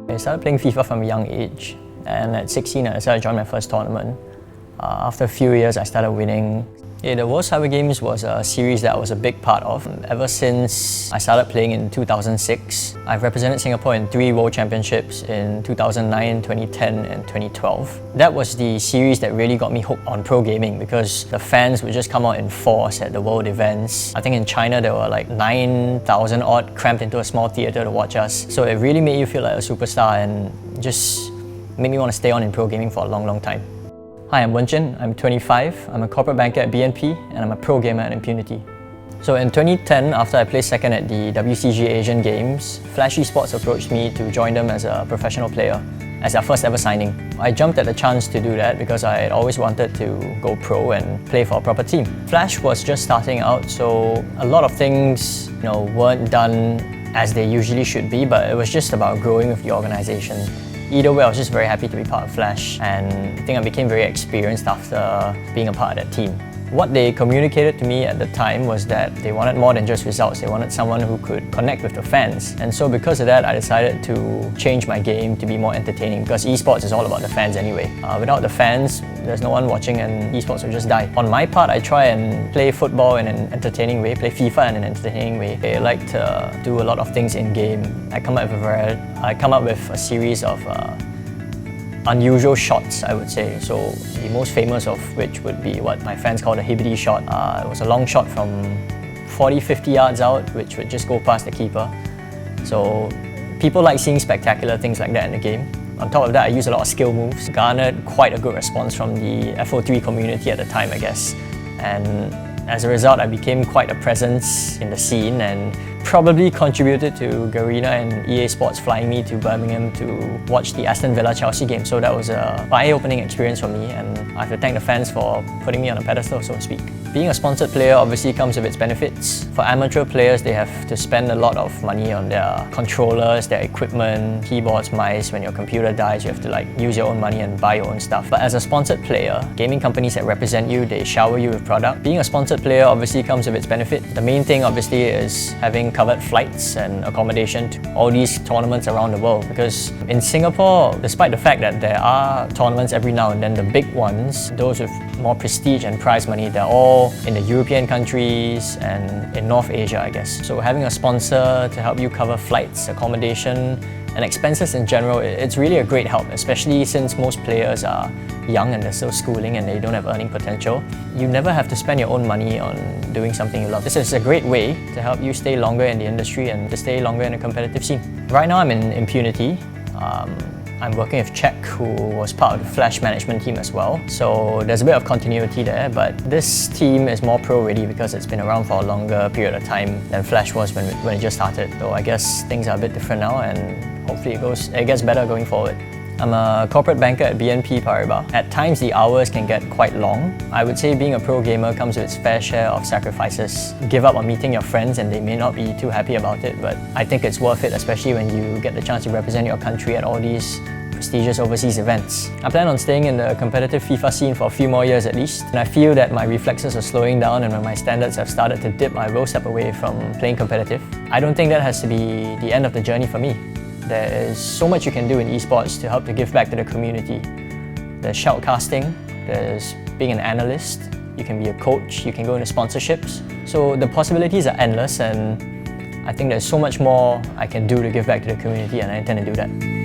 I started playing FIFA from a young age, and at 16 I decided to join my first tournament. After a few years I started winning. The World Cyber Games was a series that I was a big part of. Ever since I started playing in 2006, I've represented Singapore in 3 World Championships in 2009, 2010 and 2012. That was the series that really got me hooked on pro gaming because the fans would just come out in force at the world events. I think in China there were like 9,000 odd cramped into a small theatre to watch us. So it really made you feel like a superstar and just made me want to stay on in pro gaming for a long time. Hi, I'm Wenchen, I'm 25, I'm a corporate banker at BNP and I'm a pro gamer at Impunity. So in 2010, after I placed second at the WCG Asian Games, Flash Esports approached me to join them as a professional player, as their first ever signing. I jumped at the chance to do that because I had always wanted to go pro and play for a proper team. Flash was just starting out, so a lot of things weren't done as they usually should be, but it was just about growing with the organisation. Either way, I was just very happy to be part of Flash, and I think I became very experienced after being a part of that team. What they communicated to me at the time was that they wanted more than just results. They wanted someone who could connect with the fans. And so because of that, I decided to change my game to be more entertaining because esports is all about the fans anyway. Without the fans, there's no one watching and esports will just die. On my part, I try and play football in an entertaining way, play FIFA in an entertaining way. I like to do a lot of things in-game. I come up with a series of unusual shots, I would say. So the most famous of which would be what my fans call the Hibidi shot. It was a long shot from 40-50 yards out, which would just go past the keeper. So people like seeing spectacular things like that in the game. On top of that, I use a lot of skill moves. Garnered quite a good response from the FO3 community at the time, I guess. And as a result, I became quite a presence in the scene and probably contributed to Garena and EA Sports flying me to Birmingham to watch the Aston Villa-Chelsea game. So that was an eye-opening experience for me, and I have to thank the fans for putting me on a pedestal, so to speak. Being a sponsored player obviously comes with its benefits. For amateur players, they have to spend a lot of money on their controllers, their equipment, keyboards, mice. When your computer dies, you have to use your own money and buy your own stuff. But as a sponsored player, gaming companies that represent you, they shower you with product. Being a sponsored player obviously comes with its benefit. The main thing obviously is having covered flights and accommodation to all these tournaments around the world, because in Singapore, despite the fact that there are tournaments every now and then, the big ones, those with more prestige and prize money, they're all in the European countries and in North Asia, I guess. So having a sponsor to help you cover flights, accommodation and expenses in general, it's really a great help, especially since most players are young and they're still schooling and they don't have earning potential. You never have to spend your own money on doing something you love. This is a great way to help you stay longer in the industry and to stay longer in a competitive scene. Right now I'm in Impunity. I'm working with Czech, who was part of the Flash management team as well. So there's a bit of continuity there, but this team is more pro-ready because it's been around for a longer period of time than Flash was when it just started. So I guess things are a bit different now and hopefully it gets better going forward. I'm a corporate banker at BNP Paribas. At times the hours can get quite long. I would say being a pro gamer comes with its fair share of sacrifices. Give up on meeting your friends and they may not be too happy about it, but I think it's worth it, especially when you get the chance to represent your country at all these prestigious overseas events. I plan on staying in the competitive FIFA scene for a few more years at least, and I feel that my reflexes are slowing down, and when my standards have started to dip, I will step away from playing competitive. I don't think that has to be the end of the journey for me. There is so much you can do in esports to help to give back to the community. There's shoutcasting, there's being an analyst, you can be a coach, you can go into sponsorships. So the possibilities are endless, and I think there's so much more I can do to give back to the community, and I intend to do that.